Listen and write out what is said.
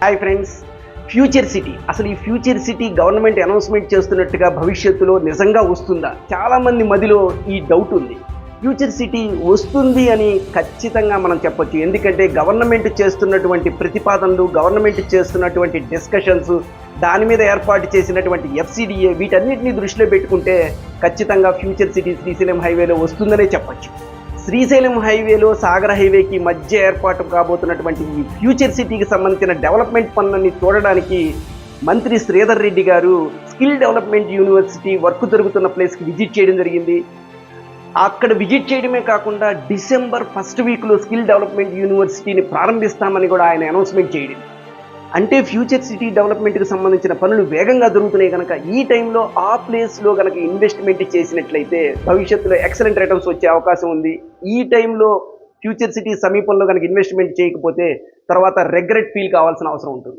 Hi friends, future city అసలు ఈ future city government announcement చేస్తున్నట్టుగా భవిష్యత్తులో నిజంగా వస్తుందా? చాలామంది మదిలో ఈ డౌట్ ఉంది. ఫ్యూచర్ సిటీ వస్తుంది అని ఖచ్చితంగా మనం చెప్పొచ్చు. ఎందుకంటే గవర్నమెంట్ చేస్తున్నటువంటి ప్రతిపాదనలు, గవర్నమెంట్ చేస్తున్నటువంటి డిస్కషన్స్, దాని మీద ఏర్పాటు చేసినటువంటి ఎఫ్సిడిఏ వీటన్నిటిని దృష్టిలో పెట్టుకుంటే ఖచ్చితంగా ఫ్యూచర్ సిటీ శ్రీశైలం హైవేలో వస్తుందనే చెప్పొచ్చు. శ్రీశైలం హైవేలో సాగర్ హైవేకి మధ్య ఏర్పాటు కాబోతున్నటువంటి ఈ ఫ్యూచర్ సిటీకి సంబంధించిన డెవలప్మెంట్ పనులన్నీ చూడడానికి మంత్రి శ్రీధర్ రెడ్డి గారు స్కిల్ డెవలప్మెంట్ యూనివర్సిటీ వర్క్ జరుగుతున్న ప్లేస్కి విజిట్ చేయడం జరిగింది. అక్కడ విజిట్ చేయడమే కాకుండా డిసెంబర్ ఫస్ట్ వీక్లో స్కిల్ డెవలప్మెంట్ యూనివర్సిటీని ప్రారంభిస్తామని కూడా ఆయన అనౌన్స్మెంట్ చేయడం. అంటే ఫ్యూచర్ సిటీ డెవలప్మెంట్కి సంబంధించిన పనులు వేగంగా జరుగుతున్నాయి కనుక ఈ టైంలో ఆ ప్లేస్లో కనుక ఇన్వెస్ట్మెంట్ చేసినట్లయితే భవిష్యత్తులో ఎక్సలెంట్ రిటర్న్స్ వచ్చే అవకాశం ఉంది. ఈ టైంలో ఫ్యూచర్ సిటీ సమీపంలో కనుక ఇన్వెస్ట్మెంట్ చేయకపోతే తర్వాత రెగ్రెట్ ఫీల్ కావాల్సిన అవసరం ఉంటుంది.